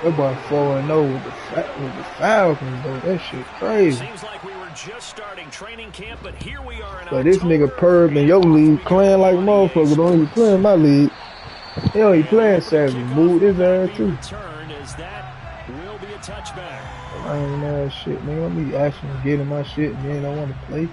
That boy 4-0 with the Falcons, though. That shit crazy. Seems like we were just starting training camp, but here we are in But this nigga Perb in your league playing like motherfucker. Don't even play in my league. He don't even playing Saturday. Moved his ass too. I ain't that shit, man. Let me actually getting my shit and then I want to play.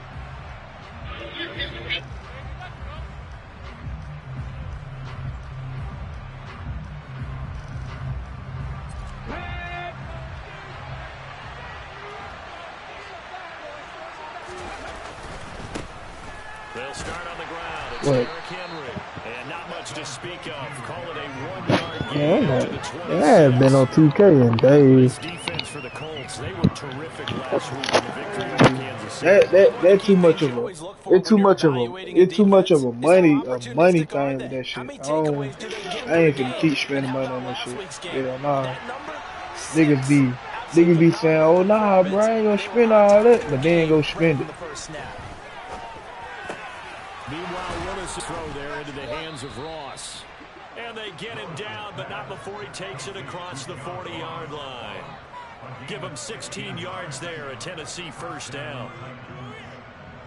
They'll start on the ground. It's What? Eric Henry. And not much to speak of. Call it a 1-yard Yeah, gain. I haven't been on 2K in days. Defense for the Colts. They were terrific last week in the victory over Kansas City. That's too much of a it's too much of a money thing with that shit. I ain't finna keep spending money on that shit. Yeah, nah. Niggas be saying, oh nah, bro, I ain't gonna spend all that, but then go spend it. Meanwhile, Willis' throw there into the hands of Ross. And they get him down, but not before he takes it across the 40-yard line. Give him 16 yards there, a Tennessee first down.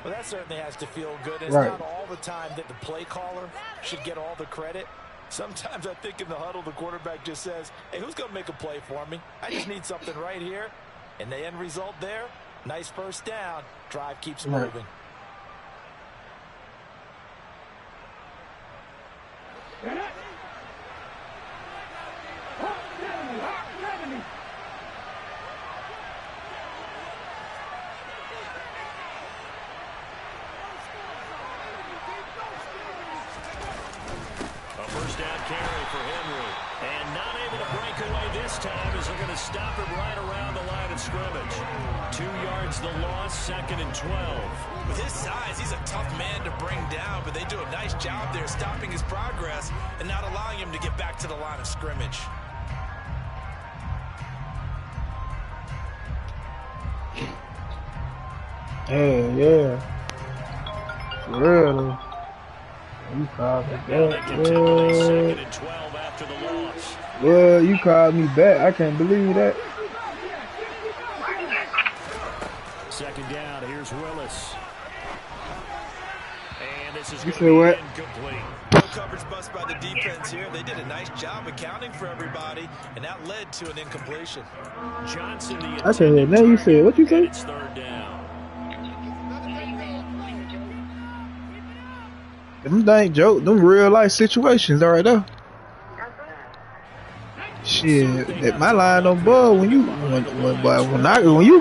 Well, that certainly has to feel good. It's Right. not all the time that the play caller should get all the credit. Sometimes I think in the huddle, the quarterback just says, hey, who's going to make a play for me? I just need something right here. And the end result there, nice first down. Drive keeps moving. First down carry for Henry. And not able to break away this time as they're going to stop him right around the line of scrimmage. 2 yards the loss, 2nd and 12. With his size, he's a tough man to bring down, but they do a nice job there stopping his progress and not allowing him to get back to the line of scrimmage. Yeah. For real though. You called me back. Well, you called me back. I can't believe that. Second down, here's Willis. And this is You said what? incomplete. No coverage bust by the defense here. They did a nice job accounting for everybody, and that led to an incompletion. Johnson, the I can't hear nothing you said. What you say? It's third down. Them ain't joke. Them real life situations right there. Shit, that my line on ball when you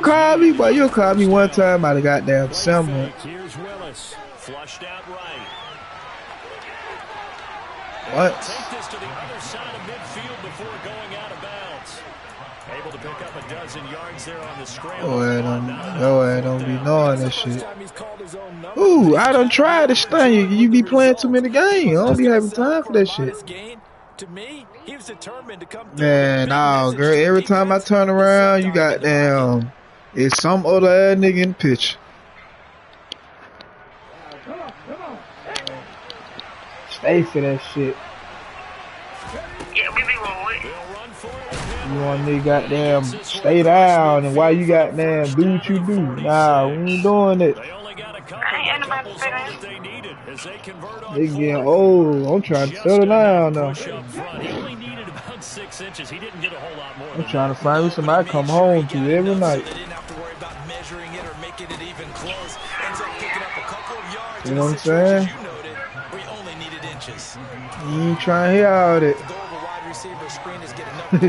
call me, boy, you call me one time out of goddamn December. Here's Willis, flushed out right. What? Take this to the other side of midfield before going out of bounds. Able to pick up a dozen yards there on the scramble. I don't be knowing that shit. Ooh, I done tried this thing. You be playing too many games. I don't be having time for that shit. To me, he was determined to come Man, no, girl. Every time I turn around, you goddamn, it's some other ass nigga in the pitch. Stay for that shit. You want me goddamn stay down, and why you goddamn do what you do? Nah, we ain't doing it. They getting old. I'm trying to settle down now. I'm trying to find somebody I come home to every night. You know what I'm saying? You ain't trying to hear all that.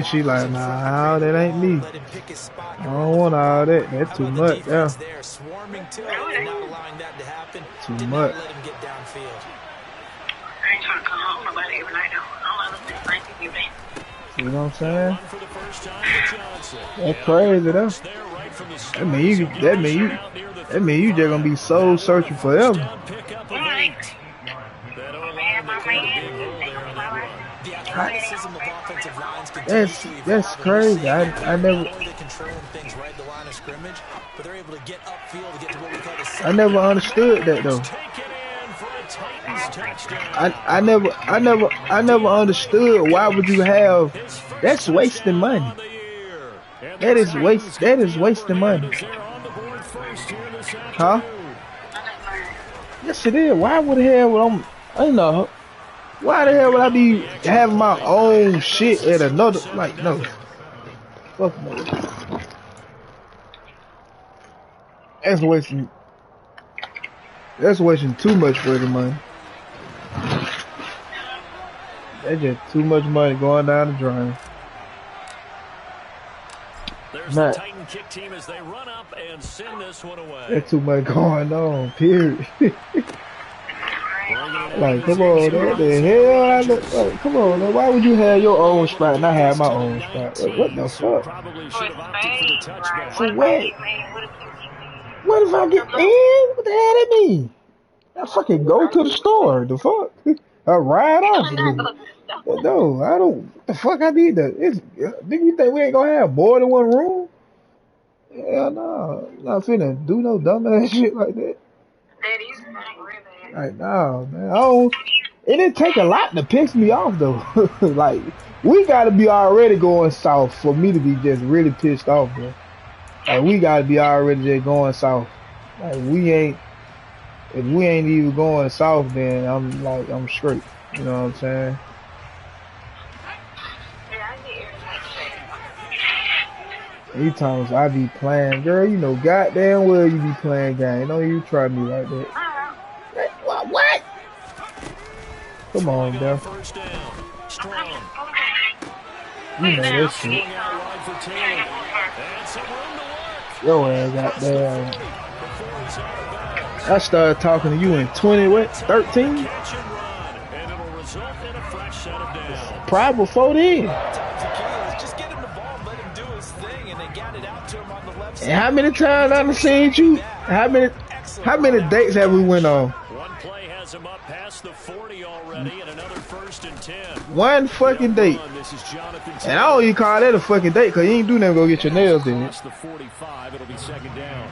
She like, nah, that ain't me. I don't want all that. That's too much. Yeah. Too much. You know what I'm saying? That's crazy though. That mean you just gonna be soul searching forever. That's crazy. I never understood that though. I never understood why would you have. That's wasting money. That is wasting money. Huh? Yes, it is. Why would the hell I don't know. Why the hell would I be having my own shit at another? Like, no. Fuck no. That's wasting too much freaking money. That's just too much money going down the drain. There's the Titan kick team as they run up and send this one away. That's too much going on, period. Like, come on, what the hell? Like, come on, man. Why would you have your own spot and I have my own spot? Like, what the fuck? For what? What if I get in? What the hell that mean? I fucking go to the store. The fuck? I ride off of it. No, I don't. What the fuck I need that? Nigga, you think we ain't gonna have more than one room? Hell no. Not finna do no dumbass shit like that. Like, no, man. It didn't take a lot to piss me off, though. Like, we gotta be already going south for me to be just really pissed off, bro. Like, we gotta be already just going south. Like, if we ain't even going south, then I'm straight. You know what I'm saying? These times I be playing, girl, you know goddamn well you be playing game. Don't you try me like that. What? Come on, bro. You know that shit. Yo, ass goddamn. I started talking to you in 13? Probably before then. And how many times I've seen you? How many dates have we went on? One play has him up past the 40 already, and another 1st and 10. One fucking date. And I don't even call that a fucking date because you ain't do nothing to go get your nails in it. The 45, it'll be 2nd down.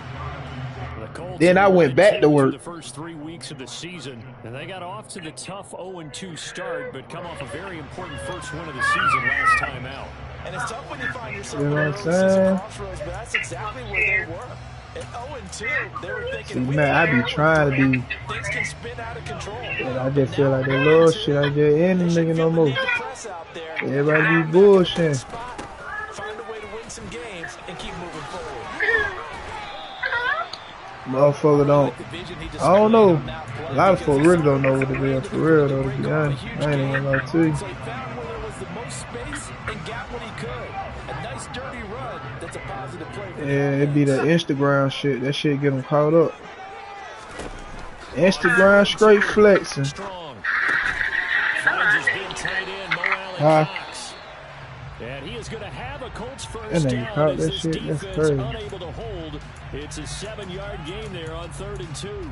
The Colts then I went back to work. The first 3 weeks of the season, and they got off to the tough 0-2 start, but come off a very important first win of the season last time out. And it's tough when you find yourself you know what I'm saying? Crossroads, but that's exactly where they were. At 0-2, they were thinking, see, man, I be trying to be. Things can spin out of control. And I just feel like that little shit I get in the nigga no more. Everybody be bullshitting. Find a way to win some games and keep moving forward. Motherfucker don't. I don't know. A lot of folks really don't know what it is for real though, to be honest. I ain't even gonna lie to you. Yeah, it be the Instagram shit. That shit get them caught up. Instagram straight flexing. Huh? And he is going to have a Colts first and down. Caught that shit. That's crazy. Unable to hold. It's a 7-yard gain there on 3rd and 2.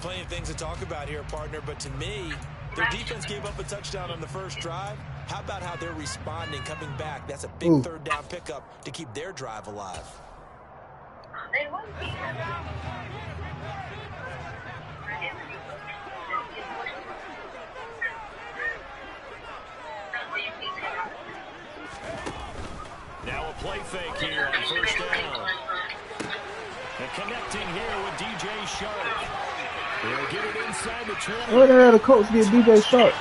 Plenty of things to talk about here, partner, but to me, their defense gave up a touchdown on the first drive. How about how they're responding, coming back? That's a big 3rd down pickup to keep their drive alive. Now a play fake here on 1st down. And connecting here with DJ Sharp. They'll get it inside the 20. Where the hell the Colts get DJ Sharp?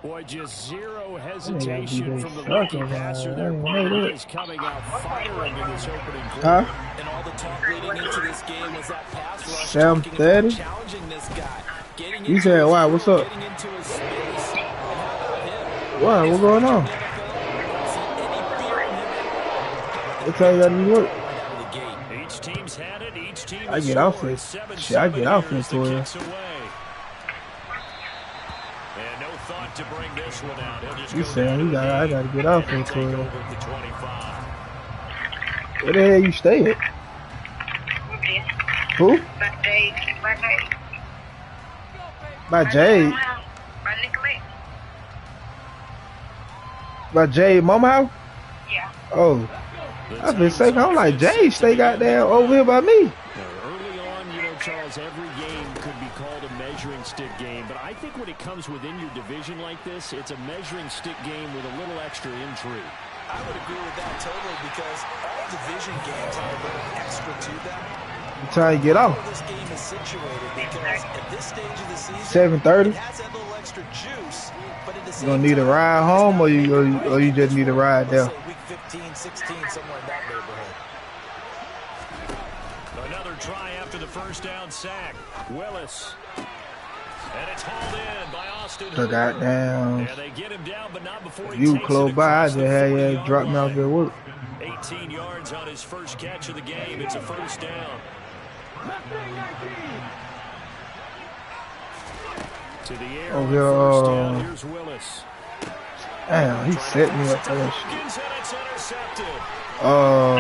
Boy, just zero hesitation from the rookie passer there. He is coming out firing in this opening quarter. And all the talk leading into this game was that pass rush. Sam 30? You said, wow, what's up? Wow, what's going on? What time you got to work? Each team's had it. Each team I get off it. Shit, I get off it for you. To bring this one out. You saying I gotta get off it for you. Where the hell you stay at? Who? By Jade. By Jade Mama house? Yeah. Oh. I've been saying, I'm like, Jay, stay goddamn over here by me. Early on, you know, Charles, every game could be called a measuring stick game. But I think when it comes within your division like this, it's a measuring stick game with a little extra intrigue. I would agree with that totally because all division games have a little extra to them. You trying to get off. This game is situated because at this stage of the season, 7:30. it has that little extra juice, but at the You same gonna need a time, ride home, or you just need a ride there? week 15, 16, somewhere in that neighborhood. Another try after the first down sack. Willis. And it's hauled in by Austin. So goddamn. And they get him down, but not before he You takes close it by, I across just the had you 40-yard drop me off line. at work. 18 yards on his first catch of the game. It's a first down. To the air. Oh, First down. yeah. Here's Willis. Damn, he set me up for that shit. Hopkins, and it's intercepted. Uh,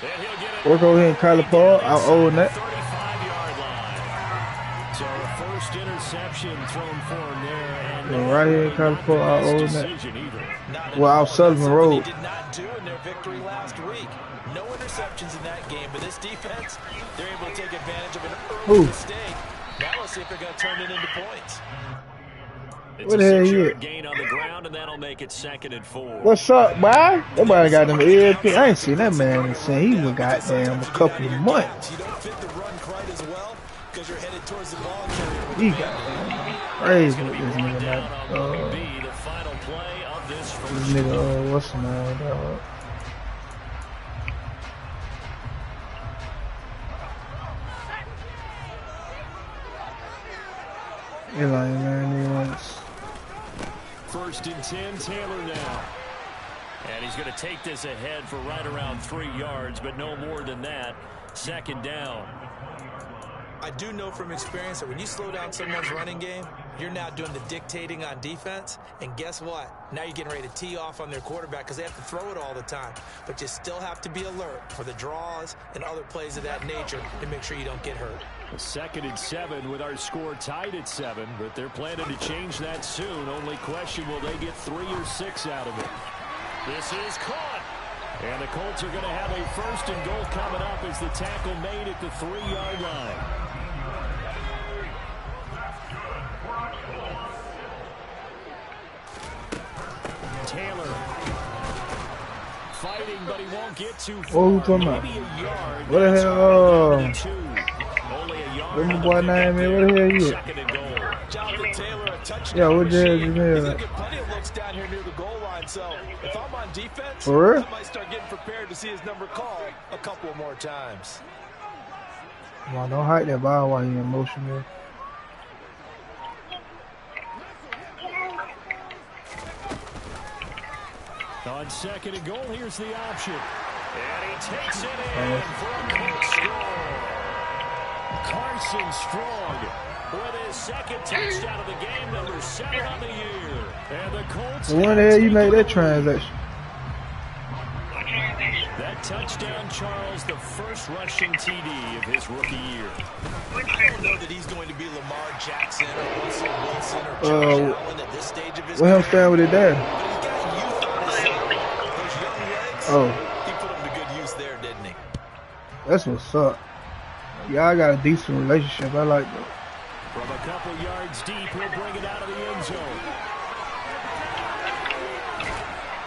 And he'll get it work over here in Calipar. I'll own that. 35-yard line. So a first interception thrown for him there. And Yeah, right here in Calipar, I'll own that. decision either. Well, out Sullivan Road. They did not do in their victory last week. No interceptions in that game, but this defense, they're able to take advantage of an early Ooh. mistake. Now let's see if they're going to turn it into points. It's What a the hell 6-yard you at? gain on the ground, and that'll make it 2nd and 4. What's up, boy? Nobody got them EMP. I ain't seen that man since he was goddamn a couple of months. You don't fit the run quite as well because you're headed towards the ball carrier. He got crazy with this nigga. Down on what would Like, be the final play of this this first nigga, what's the name, dog? Eli Manning. 1st and 10, Taylor now. And he's going to take this ahead for right around 3 yards, but no more than that. 2nd down. I do know from experience that when you slow down someone's running game, you're now doing the dictating on defense. And guess what? Now you're getting ready to tee off on their quarterback because they have to throw it all the time. But you still have to be alert for the draws and other plays of that nature to make sure you don't get hurt. 2nd and 7 with our score tied at 7, but they're planning to change that soon. Only question, will they get 3 or 6 out of it? This is caught. And the Colts are going to have a 1st and goal coming up as the tackle made at the 3-yard line. Taylor fighting, but he won't get too far. What are you talking about? Maybe a yard. What the That's hell? only a yard. What my boy name is? What the hell you? 2nd and goal. Jonathan Taylor, a touchdown. Yeah, what the hell is machine. his He's name? gonna get plenty of looks down here near the goal line. So if I'm on defense, For real? I might start getting prepared to see his number called a couple more times. Come on, don't hide that ball while you're emotional. On 2nd and goal, here's the option. And he takes it in for a quick score. Carson Strong with his 2nd touchdown of the game, number 7 on the year. And the Colts. So when the hell you make that transaction? That touchdown, Charles, the first rushing TD of his rookie year. I don't know that he's going to be Lamar Jackson or Russell Wilson or Josh Allen at this stage of his What him career. stand with it there? But he's got youth on his side. Those young legs, Oh, he put them to good use there, didn't he? that's what's up. Y'all got a decent relationship. I like that. From a couple yards deep, he'll bring it out of the end zone.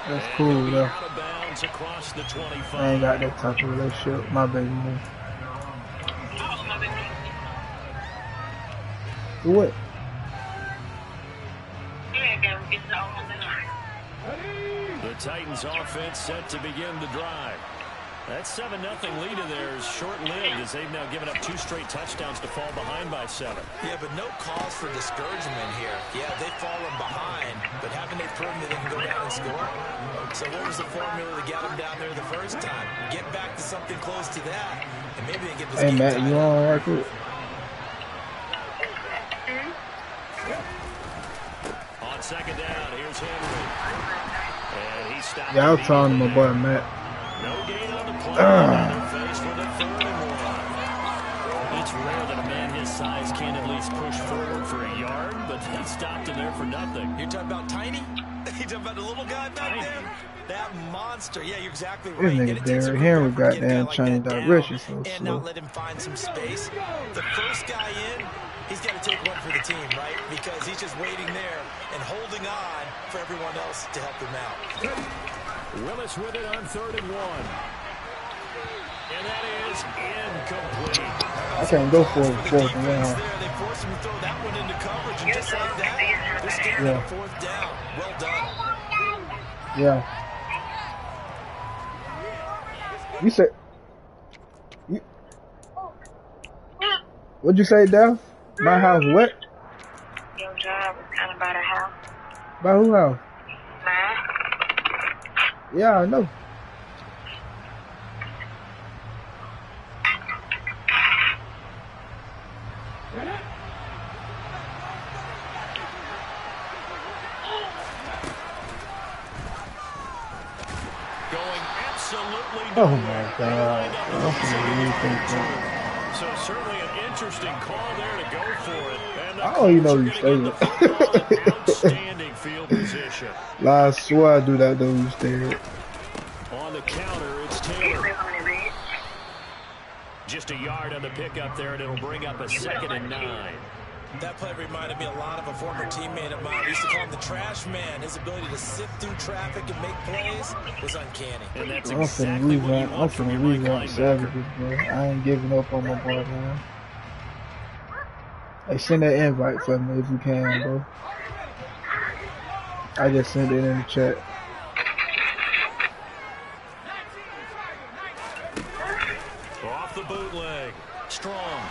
That's cool, though. Out of bounds across the 25. I ain't got that type of relationship. My baby move. What? The Titans offense set to begin the drive. That 7-0 lead of theirs short-lived as they've now given up 2 straight touchdowns to fall behind by 7. Yeah, but no cause for discouragement here. Yeah, they've fallen behind, but haven't they proven that they can go down and score? So what was the formula that got them down there the first time? Get back to something close to that, and maybe they get this Hey, game Matt, tied you up. on right quick? On 2nd down, here's Henry. And he stopped. Yeah, I was talking to my boy Matt. No gain on the play. They're faced with a 3rd and 1. It's rare that a man his size can't at least push forward for a yard, but he stopped him there for nothing. You're talking about tiny? You talking about the little guy back there? That monster. Yeah, you're exactly This right. And nigga it takes a Derrick good Henry effort to get a guy goddamn like that changed down direction so and slow. not let him find some space. The first guy in, he's got to take one for the team, right? Because he's just waiting there and holding on for everyone else to help him out. Willis with it on 3rd and 1. And that is incomplete. I can't go for 4th and 1. They forced him to throw that one into coverage, and just like that, they're staring at a 4th down. Well done. Yeah. You said... What'd you say, Dal? My house what? Your job is kind of by the house. By who house? Mine. Yeah, I know. Going absolutely Oh my God. So certainly an interesting call there to go for it. And the I don't even know Colts you are gonna get the football in stayed. outstanding field position. I swear I do that though, you stayed. On the counter, it's Taylor. Just a yard on the pickup there, and it'll bring up a 2nd and 9. That play reminded me a lot of a former teammate of mine. We used to call him the trash man. His ability to sift through traffic and make plays was uncanny. And that's I'm exactly what you want from your right revamp linebacker. Savages, bro. I ain't giving up on my boy, man. Hey, send that invite for me if you can, bro. I just sent it in the chat. Off the bootleg. Strong.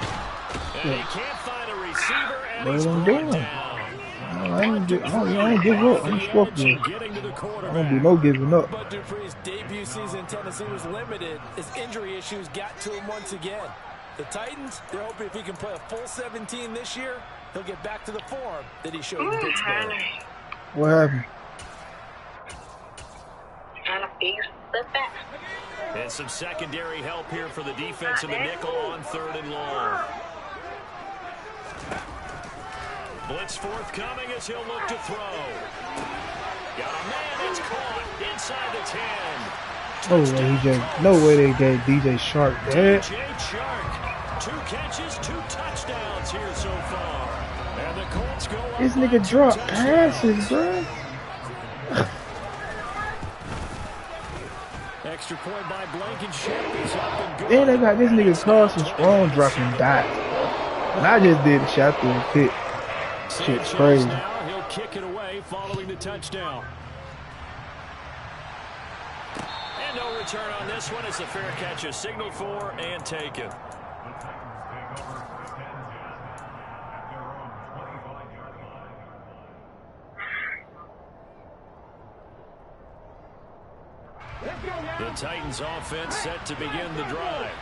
And he can't find a receiver, and What he's am I brought doing? down. I ain't give up. I'm Scorpio. Getting to the I don't do quarterback. no giving up. But Dupree's debut season in Tennessee was limited as injury issues got to him once again. The Titans, they're hoping if he can play a full 17 this year, he'll get back to the form that he showed in Pittsburgh. What happened? And some secondary help here for the defense in the nickel on 3rd and long. Blitz forthcoming as he'll look to throw. Got a man that's caught inside the 10. No way they gave DJ Shark that. DJ Shark. 2 catches, 2 touchdowns here so far. And the Colts go up This by nigga 2 dropped touchdowns. passes, bro. Extra point by Blankenship is up and good. Then they got this nigga Carson Strong dropping dots. And I just did the shot through the pit. Shit crazy. Now he'll kick it away following the touchdown. And no return on this one as the fair catch is signaled for and taken. The Titans offense set to begin the drive.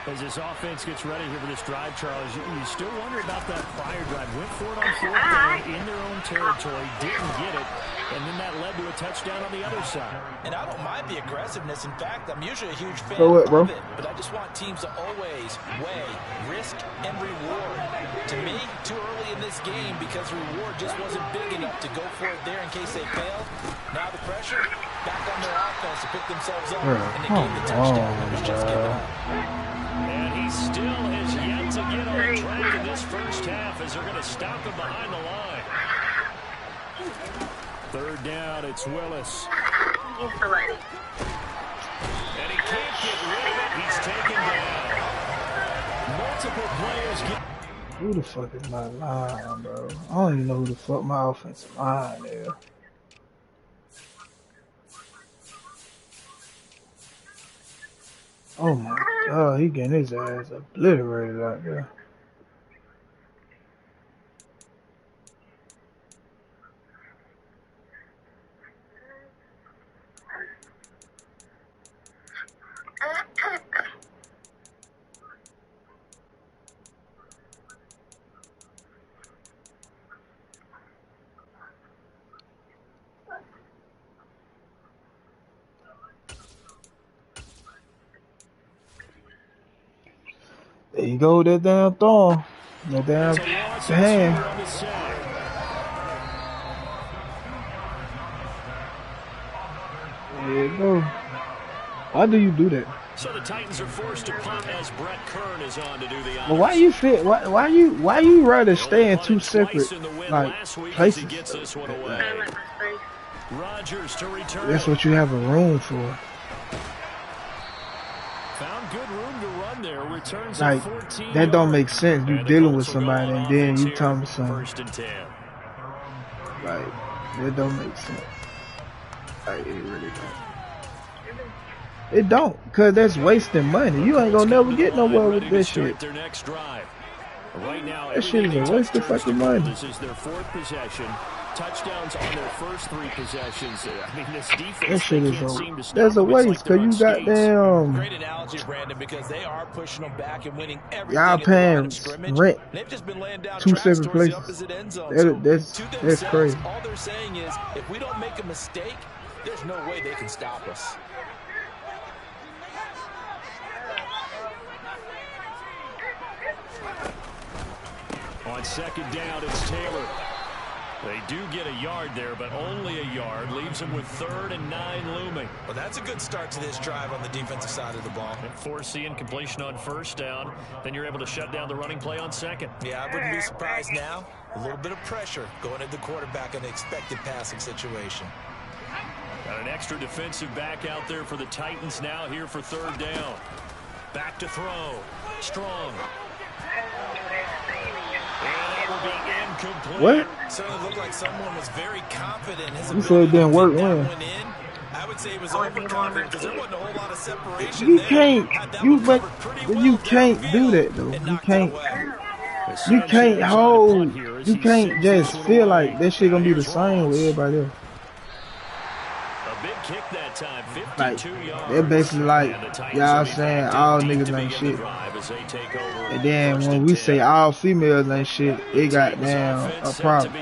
As this offense gets ready here for this drive, Charles, you still wonder about that prior drive. Went for it on 4th down in their own territory, didn't get it, and then that led to a touchdown on the other side. And I don't mind the aggressiveness. In fact, I'm usually a huge fan So what, bro? of it, but I just want teams to always weigh risk and reward. To me, too early in this game because the reward just wasn't big enough to go for it there in case they failed. Now the pressure back on their offense to pick themselves up, and they gave the touchdown. It was just given up. And he still has yet to get on track in this first half as they're going to stop him behind the line. 3rd down, it's Willis. And he can't get rid of it. He's taken down. Multiple players get... Who the fuck is my line, bro? I don't even know who the fuck my offensive line is. Oh my God, he getting his ass obliterated out there. There you go, that damn thorn. That damn hand. Why do you do that? So the Titans are forced to punt as Brett Kern is on to do the honors. But why you fit? Why you rather stay in two separate like places? Gets this one away. Rodgers to return. That's what you have a room for. Found good room to run there. Returns like 14 that don't make sense. You dealing with Colts somebody and then you tell me something. First and 10. Like that don't make sense. Like it really don't. It don't, cause that's wasting money. You ain't gonna never get nowhere with this shit. Their next drive. Right now, that shit is a waste of fucking money. This is their fourth possession. Touchdowns on their first three possessions. I mean, this defense, that shit is that's a waste, cause you got damn. Great analogy, Brandon, because they are pushing them back and winning everything. Y'all paying rent. They've just been laying down two separate places. That's crazy. All they're saying is, if we don't make a mistake, there's no way they can stop us. On second down, it's Taylor. They do get a yard there, but only a yard. Leaves them with 3rd and 9 looming. Well, that's a good start to this drive on the defensive side of the ball. And force the incompletion on first down. Then you're able to shut down the running play on second. Yeah, I wouldn't be surprised now. A little bit of pressure going at the quarterback in the expected passing situation. Got an extra defensive back out there for the Titans now here for 3rd down. Back to throw. Strong. What? Certainly looked like someone was very confident in his ability. You said it didn't work, man. I would say it was overconfident because there wasn't a whole lot of separation. You can't. You can't do that though. You can't hold. You can't just feel like that shit gonna be the same with everybody else. A big kick that time, 52 yards. They're basically like y'all saying all niggas ain't shit. And then when we say all females ain't shit, it got down a problem.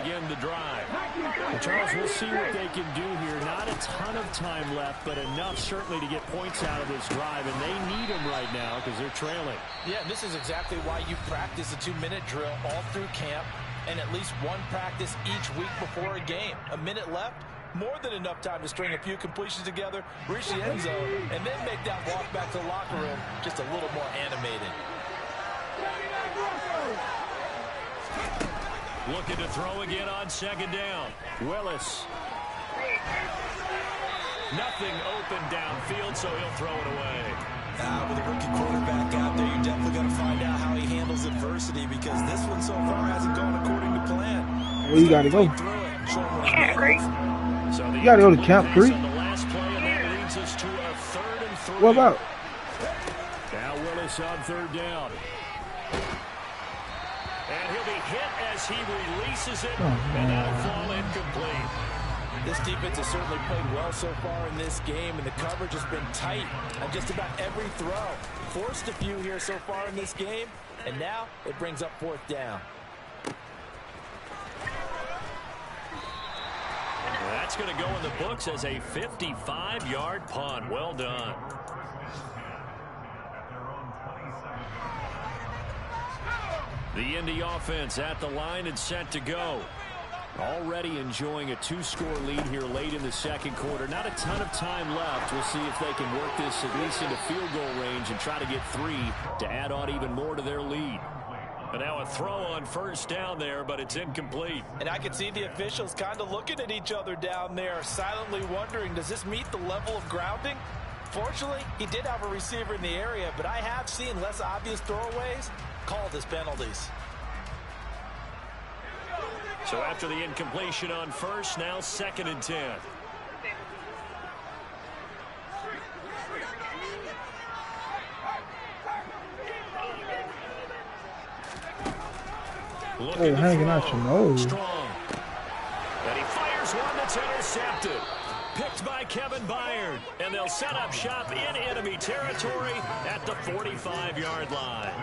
Charles, we'll see what they can do here. Not a ton of time left, but enough certainly to get points out of this drive, and they need them right now because they're trailing. Yeah, this is exactly why you practice a 2-minute drill all through camp and at least one practice each week before a game. A minute left, more than enough time to string a few completions together, reach the end zone, and then make that walk back to the locker room just a little more animated. Looking to throw again on second down. Willis. Nothing open downfield, so he'll throw it away. With a rookie quarterback out there, you're definitely going to find out how he handles adversity because this one so far hasn't gone according to plan. Where you got to go? You got to go to Camp Creek. What about? Now Willis on 3rd down. And he'll be hit as he releases it, and that'll fall incomplete. This defense has certainly played well so far in this game, and the coverage has been tight on just about every throw. Forced a few here so far in this game, and now it brings up 4th down. That's going to go in the books as a 55-yard punt. Well done. The Indy offense at the line and set to go. Already enjoying a 2-score lead here late in the second quarter. Not a ton of time left. We'll see if they can work this at least into field goal range and try to get 3 to add on even more to their lead. And now a throw on first down there, but it's incomplete. And I can see the officials kind of looking at each other down there, silently wondering, does this meet the level of grounding? Fortunately, he did have a receiver in the area, but I have seen less obvious throwaways called as penalties. So after the incompletion on first, now 2nd and 10. Oh, hanging out your nose. Strong. And he fires one that's intercepted. Picked by Kevin Byard. And they'll set up shop in enemy territory at the 45-yard line.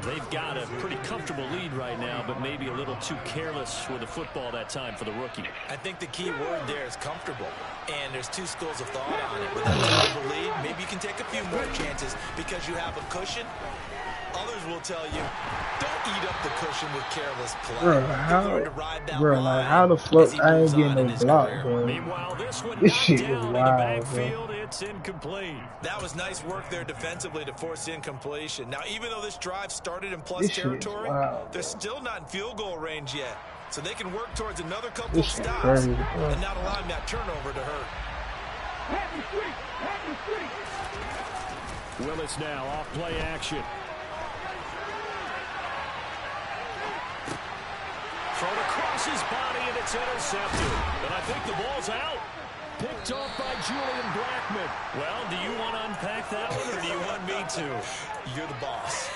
They've got a pretty comfortable lead right now, but maybe a little too careless with the football that time for the rookie. I think the key word there is comfortable. And there's 2 schools of thought on it. With that type of lead, maybe you can take a few more chances because you have a cushion. Others will tell you, don't eat up the cushion with careless play. How the fuck I ain't getting no block, bro? Meanwhile, this one shit is down in the wild, backfield. Bro. it's incomplete. That was nice work there defensively to force incompletion. Now, even though this drive started in plus This shit is territory, wild, they're still not in field goal range yet. So they can work towards another couple this of shit stops crazy, bro. and not allowing that turnover to hurt. Willis now off play action. Thrown across his body, and it's intercepted. And I think the ball's out. Picked off by Julian Blackman. Well, do you want to unpack that one, or do you want me to? You're the boss.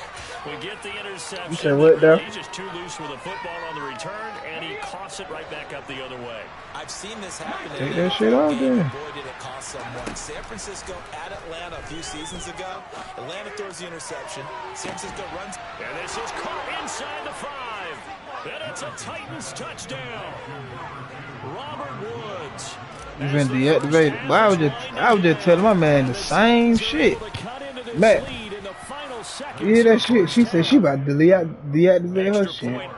We get the interception. You said what, though? He's just too loose with a football on the return, and he coughs it right back up the other way. I've seen this happen. Take that shit out there. Boy, did it cost someone. San Francisco at Atlanta a few seasons ago. Atlanta throws the interception. San Francisco runs. And this is caught inside the 5. And it's a Titans touchdown. Robert Woods. He's been deactivated. But I was just telling my man the same shit. Matt, you hear that shit? She said she about to deactivate her shit.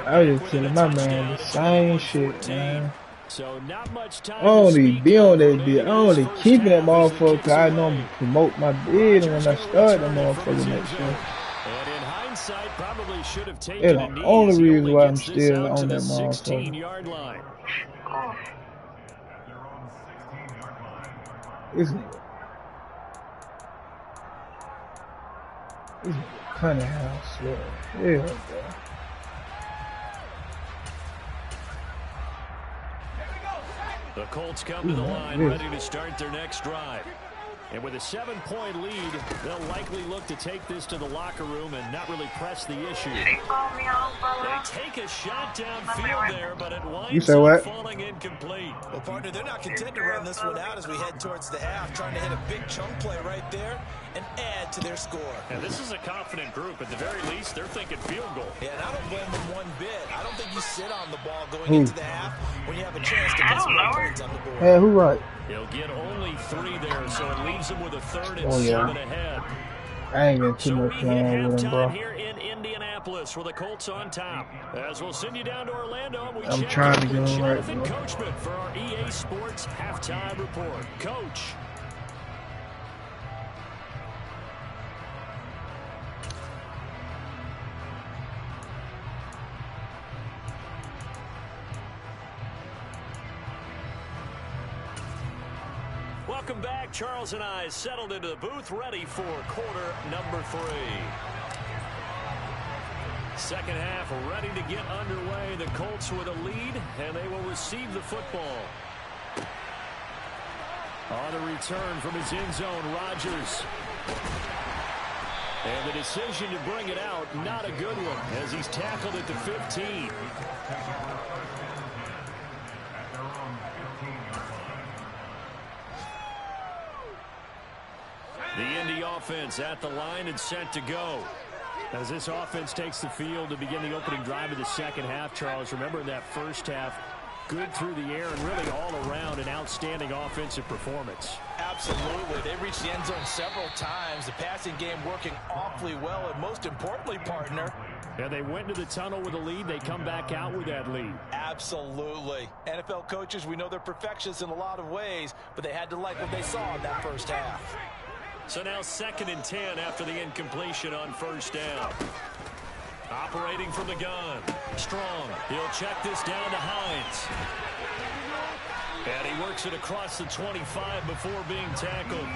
I was just telling my man the same shit, man. So not much time. I only be on that bitch. I only keeping that motherfucker because I know I'm gonna promote my bid, and when I start that motherfucker next year. And in hindsight, probably should have taken It's a the knee. only reason why I'm Gets this still out to on the that motherfucker. 16-yard line. Oh, This kind of house, yeah, bro. The Colts come to the line, ready to start their next drive. And with a 7-point lead, they'll likely look to take this to the locker room and not really press the issue. They take a shot downfield there, but it winds said up what? falling incomplete. Well, partner, they're not content to run this one out as we head towards the half, trying to hit a big chunk play right there and add to their score. And this is a confident group. At the very least, they're thinking field goal. Yeah, and I don't blame them one bit. I don't think you sit on the ball going into the half when you have a chance to put some points on the board. Hey, who right? He'll get only 3 there, so it leaves him with a 3rd and Oh, yeah. 7 ahead. I ain't getting too So we much hit time with him, bro. halftime here in Indianapolis with the Colts on top. As we'll send you down to Orlando, we I'm check trying in to get with him right, Jonathan bro. Coachman for our EA Sports halftime report. Coach. Welcome back. Charles and I settled into the booth, ready for quarter number 3. Second half ready to get underway. The Colts with a lead, and they will receive the football. On the return from his end zone, Rodgers. And the decision to bring it out, not a good one, as he's tackled at the 15. The Indy offense at the line and set to go. As this offense takes the field to begin the opening drive of the second half, Charles, remember in that first half, good through the air and really all around an outstanding offensive performance. Absolutely. They reached the end zone several times. The passing game working awfully well, and most importantly, partner, And they went into the tunnel with a lead. They come back out with that lead. absolutely. NFL coaches, we know they're perfectionists in a lot of ways, but they had to like what they saw in that first half. So now 2nd and 10 after the incompletion on first down. Operating from the gun. Strong. He'll check this down to Hines. And he works it across the 25 before being tackled.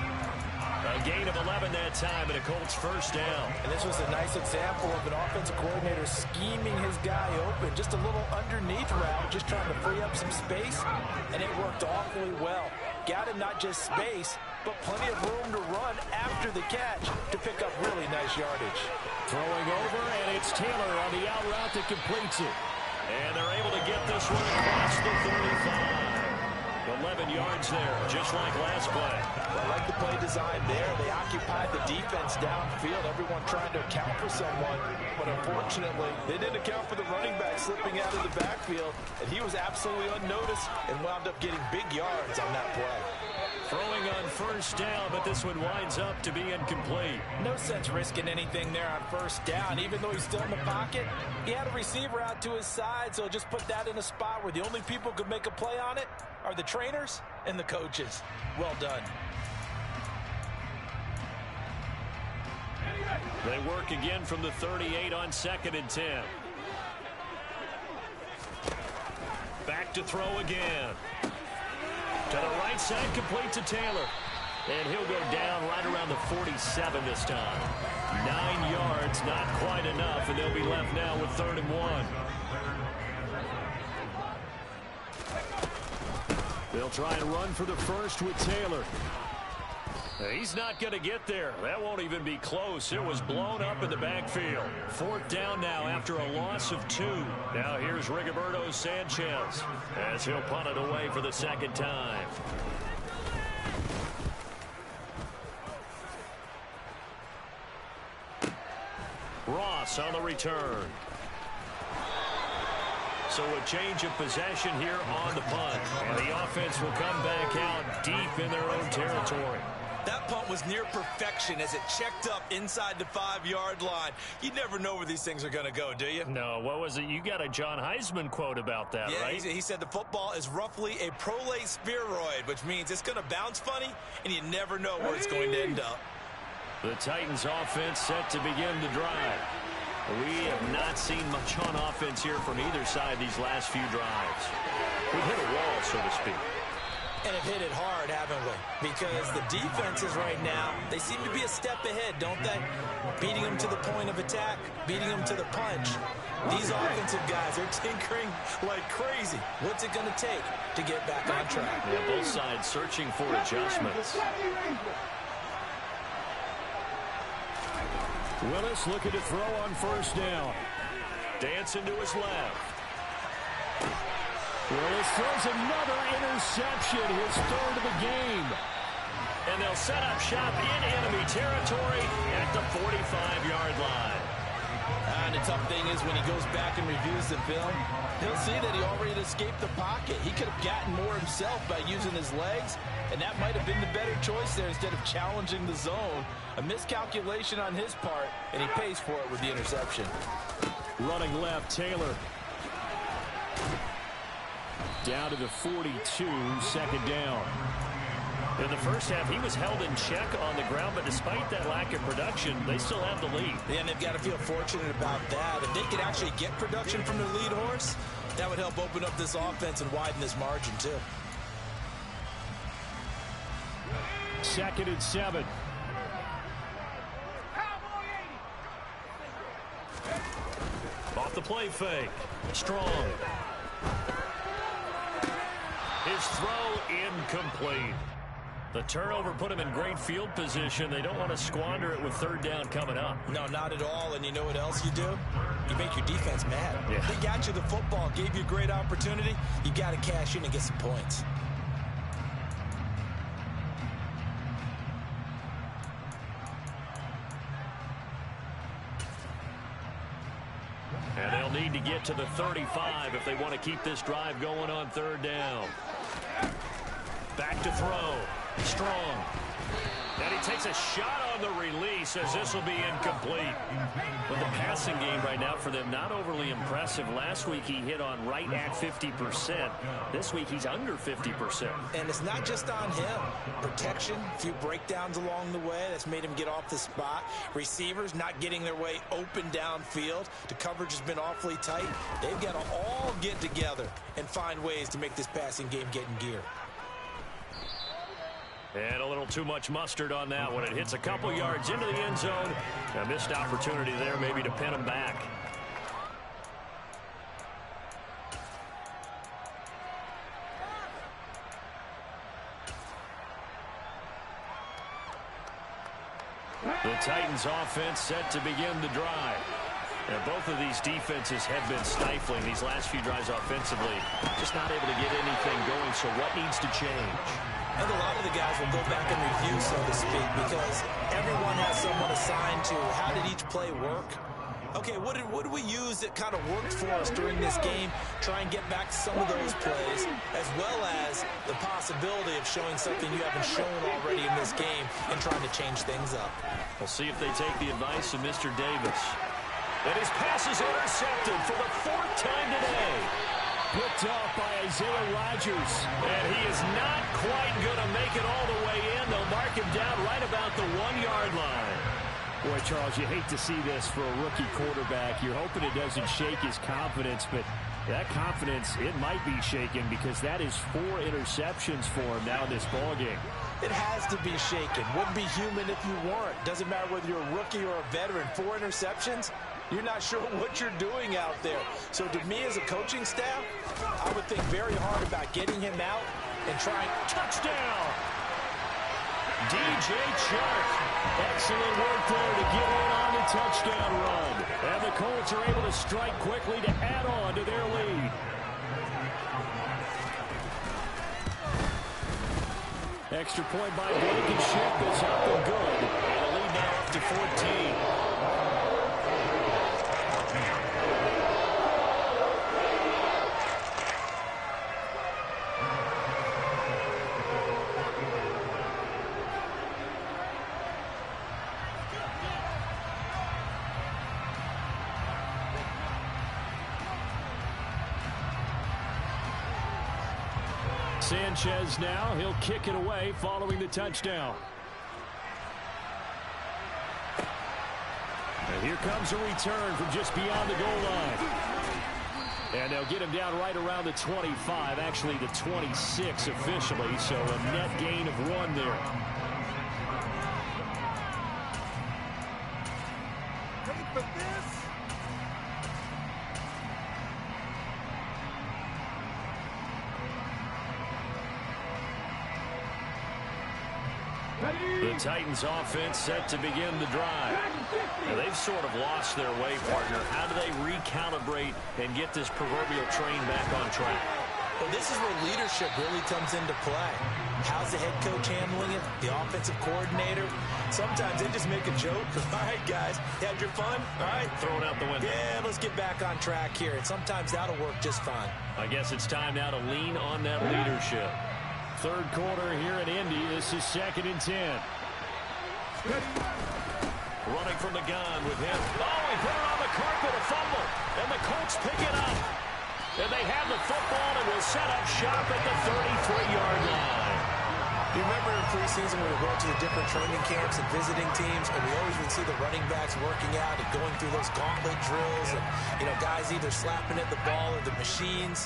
A gain of 11 that time and a Colts first down. And this was a nice example of an offensive coordinator scheming his guy open. Just a little underneath route, just trying to free up some space, and it worked awfully well. Got him not just space, but plenty of room to run after the catch to pick up really nice yardage. Throwing over, and it's Taylor on the out route that completes it. And they're able to get this one across the 35. 11 yards there, just like last play. I like the play design there. They occupied the defense downfield, everyone trying to account for someone. But unfortunately, they didn't account for the running back slipping out of the backfield. And he was absolutely unnoticed and wound up getting big yards on that play. Throwing on first down, but this one winds up to be incomplete. No sense risking anything there on first down. Even though he's still in the pocket, he had a receiver out to his side, so just put that in a spot where the only people who could make a play on it are the trainers and the coaches. Well done. They work again from the 38 on 2nd and 10. Back to throw again. To the right side, complete to Taylor. And he'll go down right around the 47 this time. 9 yards, not quite enough, and they'll be left now with 3rd and 1. They'll try and run for the first with Taylor. He's not going to get there. That won't even be close. It was blown up in the backfield. 4th down now after a loss of 2. Now here's Rigoberto Sanchez as he'll punt it away for the 2nd time. Ross on the return. So a change of possession here on the punt. And the offense will come back out deep in their own territory. That punt was near perfection as it checked up inside the 5-yard line. You never know where these things are going to go, do you? No, what was it? You got a John Heisman quote about that, right? Yeah, he said the football is roughly a prolate spheroid, which means it's going to bounce funny, and you never know where it's going to end up. The Titans offense set to begin the drive. We have not seen much on offense here from either side these last few drives. We've hit a wall, so to speak. And have hit it hard, haven't we? Because the defenses right now, they seem to be a step ahead, don't they? Beating them to the point of attack, beating them to the punch. These offensive guys are tinkering like crazy. What's it going to take to get back on track? Yeah, both sides searching for adjustments. Willis looking to throw on first down. Dancing to his left. Willis throws another interception, his 3rd of the game. And they'll set up shop in enemy territory at the 45-yard line. And the tough thing is when he goes back and reviews the film, he'll see that he already escaped the pocket. He could have gotten more himself by using his legs, and that might have been the better choice there instead of challenging the zone. A miscalculation on his part, and he pays for it with the interception. Running left, Taylor. Down to the 42, 2nd down. In the first half, he was held in check on the ground, but despite that lack of production, they still have the lead. Yeah, and they've got to feel fortunate about that. If they could actually get production from their lead horse, that would help open up this offense and widen this margin, too. 2nd and 7. Off the play fake. Strong. His throw incomplete. The turnover put him in great field position. They don't want to squander it with 3rd down coming up. No, not at all. And you know what else you do? You make your defense mad. Yeah. They got you the football, gave you a great opportunity. You got to cash in and get some points. And they'll need to get to the 35 if they want to keep this drive going on 3rd down. Back to throw. Strong. And he takes a shot on the release as this will be incomplete. But the passing game right now for them, not overly impressive. Last week he hit on right at 50%. This week he's under 50%. And it's not just on him. Protection, a few breakdowns along the way. That's made him get off the spot. Receivers not getting their way open downfield. The coverage has been awfully tight. They've got to all get together and find ways to make this passing game get in gear. And a little too much mustard on that one. It hits a couple yards into the end zone. A missed opportunity there maybe to pin him back. The Titans offense set to begin the drive. And both of these defenses have been stifling these last few drives offensively. Just not able to get anything going, so what needs to change? And a lot of the guys will go back and review, so to speak, because everyone has someone assigned to how did each play work. Okay, what did we use that kind of worked for us during this game? Try and get back to some of those plays, as well as the possibility of showing something you haven't shown already in this game and trying to change things up. We'll see if they take the advice of Mr. Davis. And his pass is intercepted for the 4th time today. Picked off by Isaiah Rodgers. And he is not quite going to make it all the way in. They'll mark him down right about the 1-yard line. Boy, Charles, you hate to see this for a rookie quarterback. You're hoping it doesn't shake his confidence, but that confidence, it might be shaken because that is 4 interceptions for him now in this ballgame. It has to be shaken. Wouldn't be human if you weren't. Doesn't matter whether you're a rookie or a veteran. 4 interceptions, you're not sure what you're doing out there. So to me as a coaching staff, I would think very hard about getting him out and trying. Touchdown! DJ Chark. Excellent work there to get in on the touchdown run. And the Colts are able to strike quickly to add on to their lead. Extra point by Blankenship is up and good. And the lead now up to 14. Sanchez now, he'll kick it away following the touchdown. And here comes a return from just beyond the goal line. And they'll get him down right around the 25, actually the 26 officially, so a net gain of 1 there. Ready for this? The Titans offense set to begin the drive. Now, they've sort of lost their way, partner. How do they recalibrate and get this proverbial train back on track? Well, this is where leadership really comes into play. How's the head coach handling it? The offensive coordinator? Sometimes they just make a joke. All right, guys, you had your fun? All right. Throw it out the window. Yeah, let's get back on track here. And sometimes that'll work just fine. I guess it's time now to lean on that leadership. Third quarter here in Indy. This is 2nd and 10. Running from the gun with him. Oh, he put it on the carpet, a fumble. And the Colts pick it up. And they have the football and will set up shop at the 33-yard line. You remember in preseason when we were going to the different training camps and visiting teams, and we always would see the running backs working out and going through those gauntlet drills, and, you know, guys either slapping at the ball or the machines.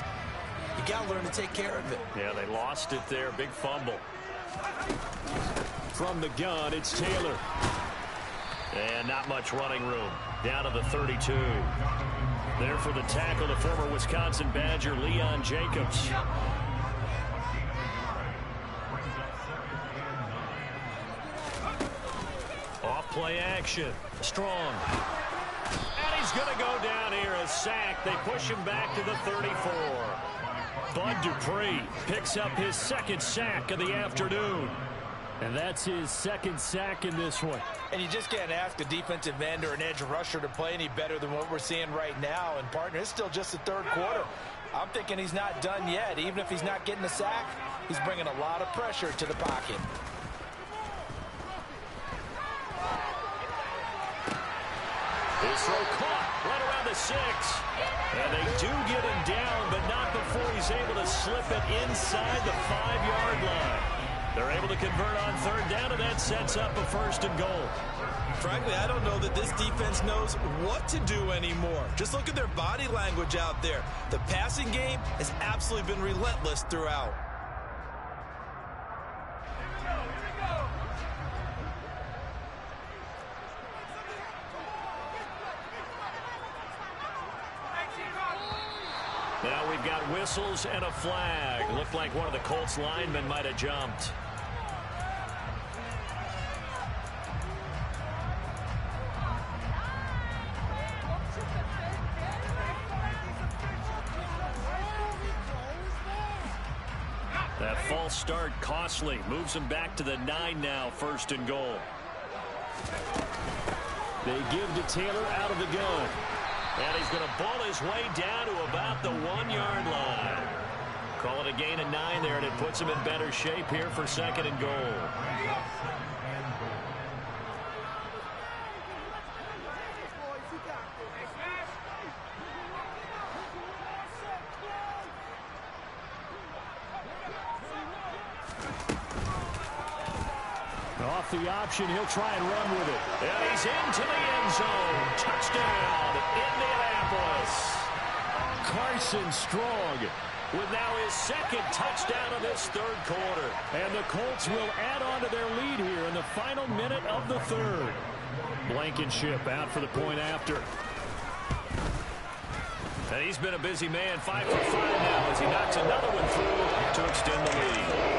You got to learn to take care of it. Yeah, they lost it there. Big fumble. From the gun, it's Taylor. And not much running room. Down to the 32. There for the tackle, the former Wisconsin Badger, Leon Jacobs. Off play action. Strong. And he's going to go down here, a sack. They push him back to the 34. Bud Dupree picks up his 2nd sack of the afternoon. And that's his 2nd sack in this one. And you just can't ask a defensive end or an edge rusher to play any better than what we're seeing right now. And, partner, it's still just the 3rd quarter. I'm thinking he's not done yet. Even if he's not getting a sack, he's bringing a lot of pressure to the pocket. His throw caught right around the 6. And they do get him down, but not before he's able to slip it inside the 5-yard line. They're able to convert on 3rd down, and that sets up a 1st and goal. Frankly, I don't know that this defense knows what to do anymore. Just look at their body language out there. The passing game has absolutely been relentless throughout. Now we've got whistles and a flag. Looked like one of the Colts linemen might have jumped. That false start costly. Moves him back to the 9 now, 1st and goal. They give to Taylor out of the gun. And he's going to ball his way down to about the 1-yard line. Call it a gain of 9 there, and it puts him in better shape here for 2nd and goal. Off the option, he'll try and run with it. And he's into the end zone. Touchdown, Indianapolis. Carson Strong with now his 2nd touchdown of this 3rd quarter. And the Colts will add on to their lead here in the final minute of the 3rd. Blankenship out for the point after. And he's been a busy man, 5 for 5 now as he knocks another one through to extend the lead.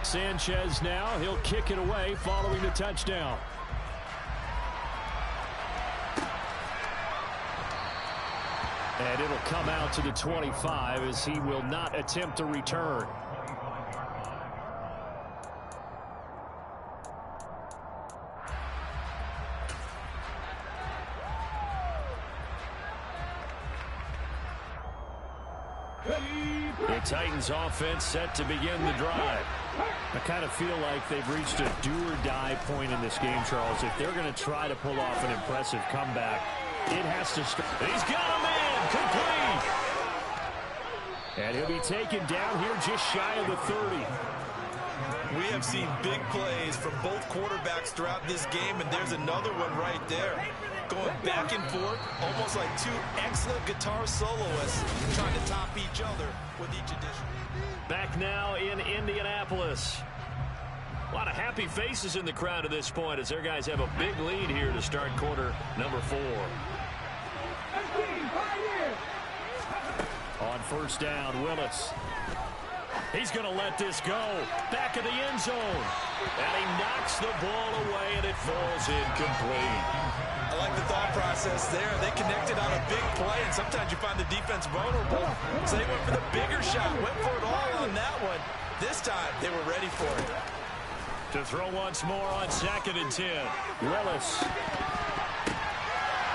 Sanchez now, he'll kick it away following the touchdown. And it'll come out to the 25 as he will not attempt to return. The Titans offense set to begin the drive. I kind of feel like they've reached a do-or-die point in this game, Charles. If they're going to try to pull off an impressive comeback, it has to start. He's got him in, complete. And he'll be taken down here just shy of the 30. We have seen big plays from both quarterbacks throughout this game, and there's another one right there. Going back and forth, almost like 2 excellent guitar soloists trying to top each other with each addition. Back now in Indianapolis. A lot of happy faces in the crowd at this point as their guys have a big lead here to start quarter number 4. On 1st down, Willis. He's going to let this go. Back of the end zone. And he knocks the ball away, and it falls incomplete. I like the thought process there. They connected on a big play, and sometimes you find the defense vulnerable. So they went for the bigger shot, went for it all on that one. This time, they were ready for it. To throw once more on 2nd and 10. Willis.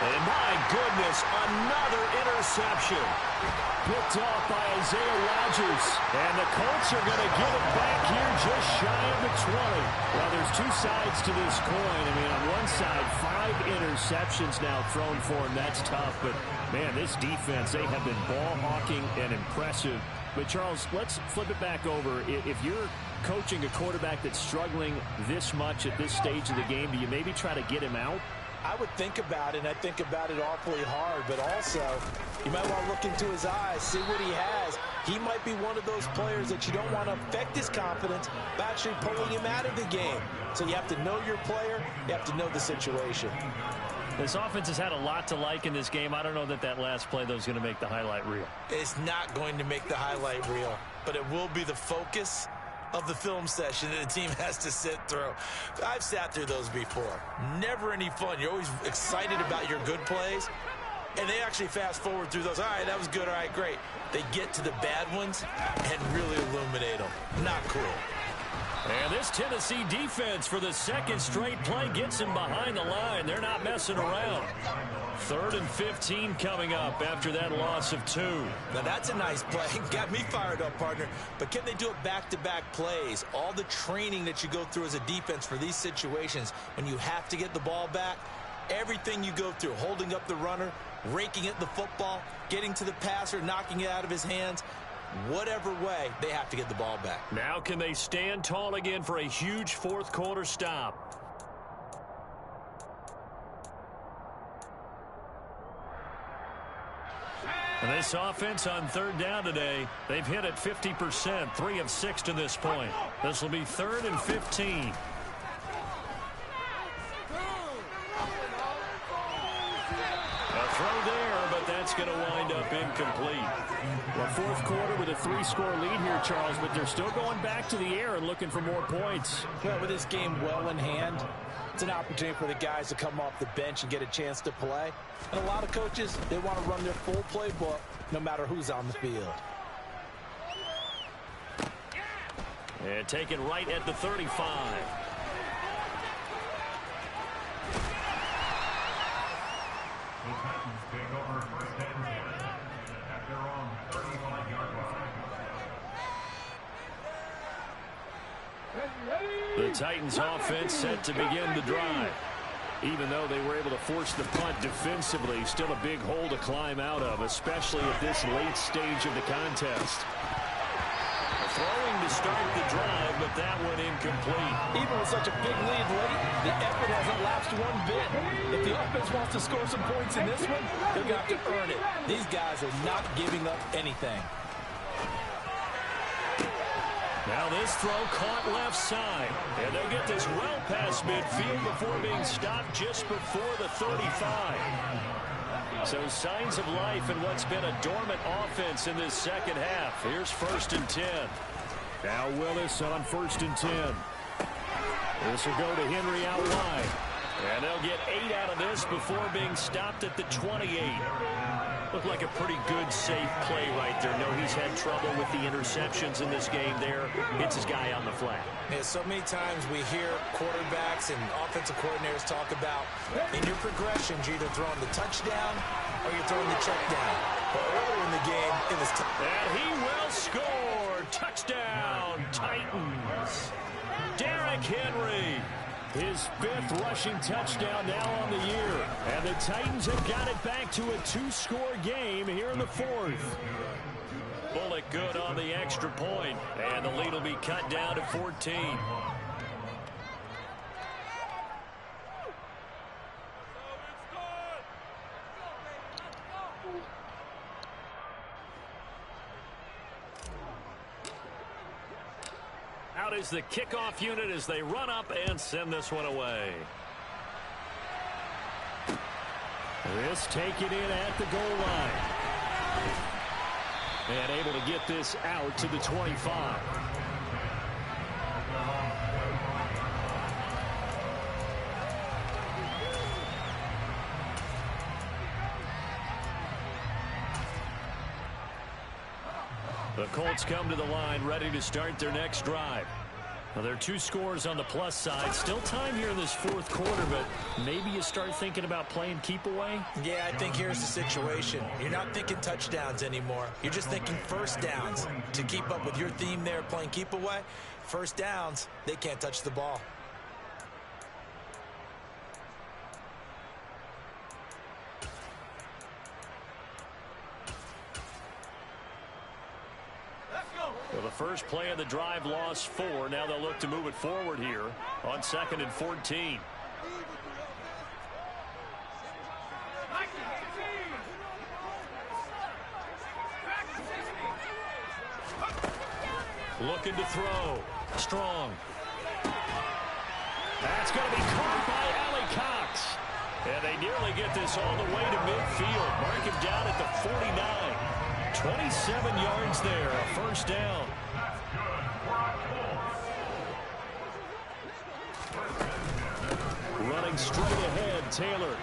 And my goodness, another interception. Picked off by Isaiah Rodgers. And the Colts are going to give it back here just shy of the 20. Well, there's 2 sides to this coin. I mean, on one side, 5 interceptions now thrown for him. That's tough. But, man, this defense, they have been ball hawking and impressive. But, Charles, let's flip it back over. If you're coaching a quarterback that's struggling this much at this stage of the game, do you maybe try to get him out? I would think about it, and I think about it awfully hard, but also you might want to look into his eyes, see what he has. He might be one of those players that you don't want to affect his confidence by actually pulling him out of the game. So you have to know your player, you have to know the situation. This offense has had a lot to like in this game. I don't know that last play, though, is going to make the highlight reel. It's not going to make the highlight reel, but it will be the focus of the film session that the team has to sit through. I've sat through those before. Never any fun. You're always excited about your good plays, and they actually fast forward through those. All right, that was good. All right, great. They get to the bad ones and really illuminate them. Not cool. And this Tennessee defense for the 2nd straight play gets him behind the line. They're not messing around. 3rd and 15 coming up after that loss of 2. Now that's a nice play. Got me fired up, partner. But can they do it back-to-back plays? All the training that you go through as a defense for these situations when you have to get the ball back, everything you go through, holding up the runner, raking at the football, getting to the passer, knocking it out of his hands, whatever way, they have to get the ball back. Now can they stand tall again for a huge 4th quarter stop? And this offense on 3rd down today, they've hit it 50%, 3 of 6 to this point. This will be 3rd and 15. A throw there, but that's going to wind up incomplete. Well, 4th quarter with a 3-score lead here, Charles, but they're still going back to the air and looking for more points. Well, with this game well in hand, It's an opportunity for the guys to come off the bench and get a chance to play. And a lot of coaches, they want to run their full playbook no matter who's on the field. And taken right at the 35. The Titans offense set to begin the drive. Even though they were able to force the punt defensively, still a big hole to climb out of, especially at this late stage of the contest. Throwing to start the drive, but that one incomplete. Even with such a big lead late, the effort hasn't lapsed one bit. If the offense wants to score some points in this one, they're going to have to earn it. These guys are not giving up anything. Now this throw caught left side. And they'll get this well past midfield before being stopped just before the 35. So signs of life in what's been a dormant offense in this second half. Here's 1st and 10. Now Willis on 1st and 10. This will go to Henry out wide. And they'll get 8 out of this before being stopped at the 28. Looked like a pretty good, safe play right there. No, he's had trouble with the interceptions in this game there. Hits his guy on the flat. Yeah, so many times we hear quarterbacks and offensive coordinators talk about in your progressions, you're either throwing the touchdown or you're throwing the check down. But earlier in the game, it was and he will score. Touchdown, Titans. Derrick Henry. His 5th rushing touchdown now on the year. And the Titans have got it back to a 2-score game here in the 4th. Bullock good on the extra point. And the lead will be cut down to 14. Out is the kickoff unit as they run up and send this one away. This taken in at the goal line. And able to get this out to the 25. The Colts come to the line ready to start their next drive. Now, there are 2 scores on the plus side. Still time here in this 4th quarter, but maybe you start thinking about playing keep away? Yeah, I think here's the situation. You're not thinking touchdowns anymore. You're just thinking first downs. To keep up with your theme there, playing keep away, first downs, they can't touch the ball. Well, the first play of the drive lost 4. Now they'll look to move it forward here on 2nd and 14. Looking to throw. Strong. That's going to be caught by Allie Cox. And they nearly get this all the way to midfield. Mark him down at the 49. 27 yards there, a first down. Running straight ahead, Taylor.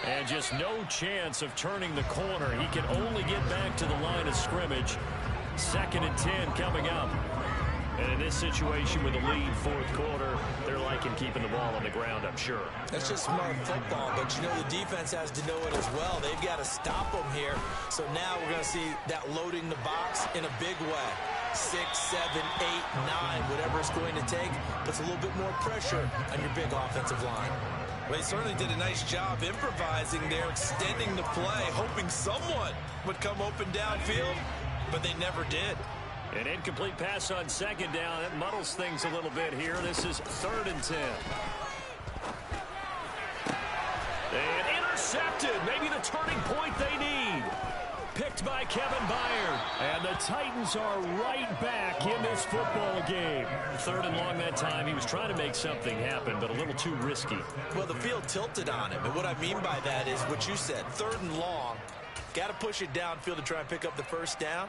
And just no chance of turning the corner. He can only get back to the line of scrimmage. 2nd and 10 coming up. And in this situation with the lead 4th quarter, they're liking keeping the ball on the ground, I'm sure. That's just smart football, but you know the defense has to know it as well. They've got to stop them here. So now we're going to see that loading the box in a big way. 6, 7, 8, 9, whatever it's going to take, puts a little bit more pressure on your big offensive line. Well, they certainly did a nice job improvising there, extending the play, hoping someone would come open downfield, but they never did. An incomplete pass on 2nd down. That muddles things a little bit here. This is 3rd and 10. And intercepted. Maybe the turning point they need. Picked by Kevin Byard. And the Titans are right back in this football game. 3rd and long that time. He was trying to make something happen, but a little too risky. Well, the field tilted on him. And what I mean by that is what you said. 3rd and long. Got to push it downfield to try and pick up the first down.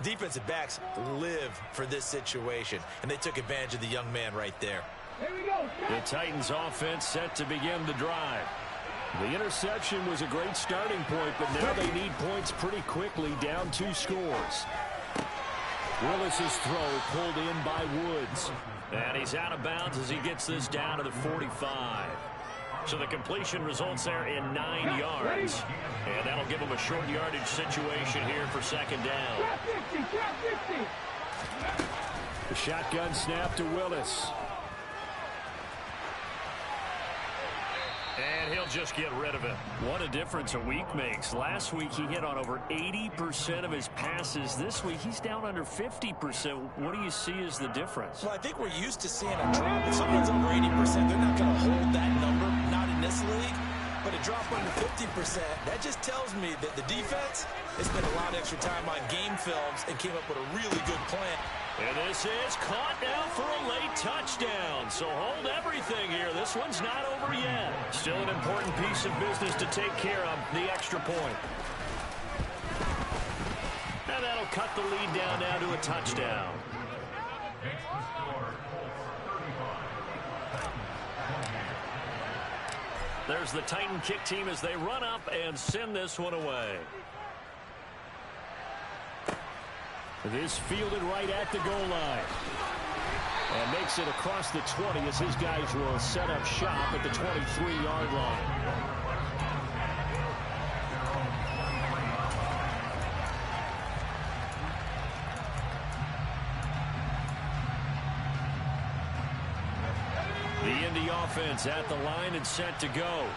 Defensive backs live for this situation, and they took advantage of the young man right there. The Titans offense set to begin the drive. The interception was a great starting point, but now they need points pretty quickly, down 2 scores. Willis's throw pulled in by Woods. And he's out of bounds as he gets this down to the 45. So the completion results there in 9 yards. And that'll give him a short yardage situation here for second down. The shotgun snap to Willis. And he'll just get rid of it. What a difference a week makes. Last week he hit on over 80% of his passes. This week he's down under 50%. What do you see as the difference? Well, I think we're used to seeing a drop. If someone's over 80%, they're not going to hold that number, not in this league. But a drop under 50%, that just tells me that the defense has spent a lot of extra time on game films and came up with a really good plan. And this is caught now for a late touchdown. So hold everything here. This one's not over yet. Still an important piece of business to take care of, the extra point. And that'll cut the lead down now to a touchdown. There's the Titan kick team as they run up and send this one away. This fielded right at the goal line. And makes it across the 20 as his guys will set up shop at the 23-yard line. The Indy offense at the line and set to go.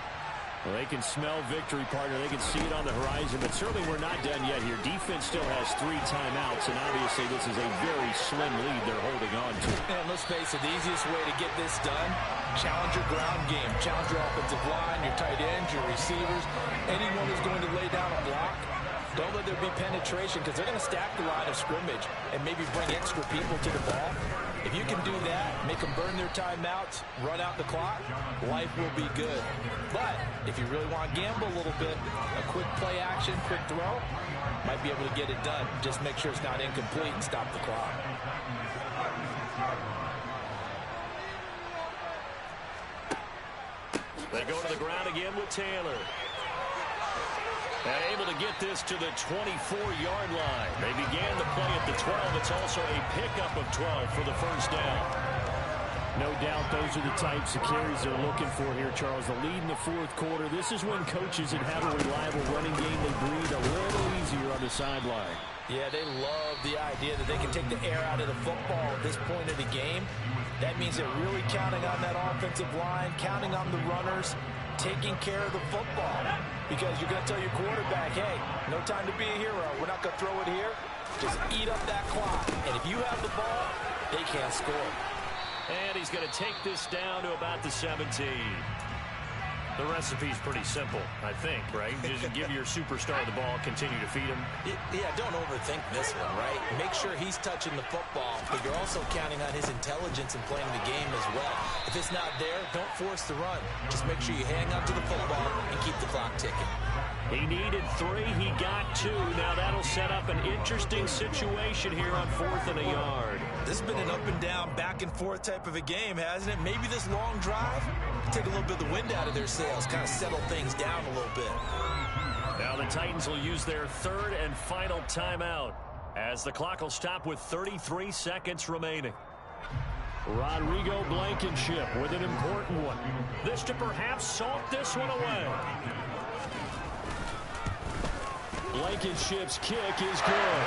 Well, they can smell victory, partner. They can see it on the horizon, but certainly we're not done yet here. Defense still has 3 timeouts, and obviously this is a very slim lead they're holding on to. And let's face it, the easiest way to get this done, challenge your ground game. Challenge your offensive line, your tight ends, your receivers, anyone who's going to lay down a block. Don't let there be penetration because they're going to stack the line of scrimmage and maybe bring extra people to the ball. If you can do that, make them burn their timeouts, run out the clock, life will be good. But if you really want to gamble a little bit, a quick play action, quick throw, might be able to get it done. Just make sure it's not incomplete and stop the clock. They go to the ground again with Taylor. And able to get this to the 24-yard line. They began the play at the 12. It's also a pickup of 12 for the first down. No doubt those are the types of carries they're looking for here, Charles. The lead in the fourth quarter. This is when coaches that have a reliable running game, they breathe a little easier on the sideline. Yeah, they love the idea that they can take the air out of the football at this point of the game. That means they're really counting on that offensive line, counting on the runners, taking care of the football. Because you're going to tell your quarterback, hey, no time to be a hero. We're not going to throw it here. Just eat up that clock. And if you have the ball, they can't score. And he's going to take this down to about the 17. The recipe's pretty simple, I think, right? Just give your superstar the ball, continue to feed him. Yeah, don't overthink this one, right? Make sure he's touching the football, but you're also counting on his intelligence in playing the game as well. If it's not there, don't force the run. Just make sure you hang on to the football and keep the clock ticking. He needed 3. He got 2. Now that'll set up an interesting situation here on 4th and a yard. This has been an up and down, back and forth type of a game, hasn't it? Maybe this long drive take a little bit of the wind out of their sails, kind of settle things down a little bit. Now the Titans will use their 3rd and final timeout as the clock will stop with 33 seconds remaining. Rodrigo Blankenship with an important one. This to perhaps salt this one away. Blankenship's kick is good.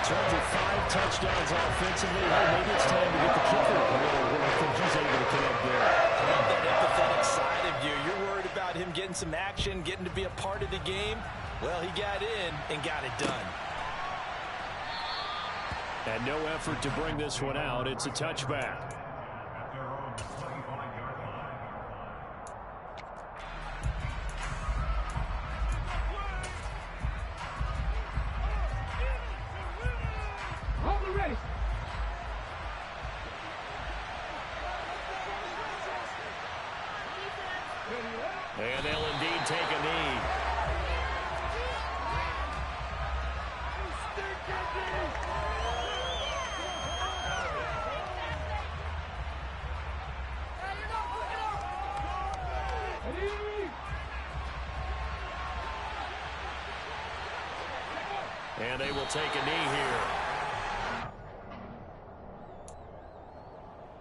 Turns with 5 touchdowns offensively. Well, maybe it's time to get the kicker a little work. I think he's able to connect there. I love that empathetic side of you. You're worried about him getting some action, getting to be a part of the game. Well, he got in and got it done. And no effort to bring this one out. It's a touchback. And they'll indeed take a knee. And they will take a knee here.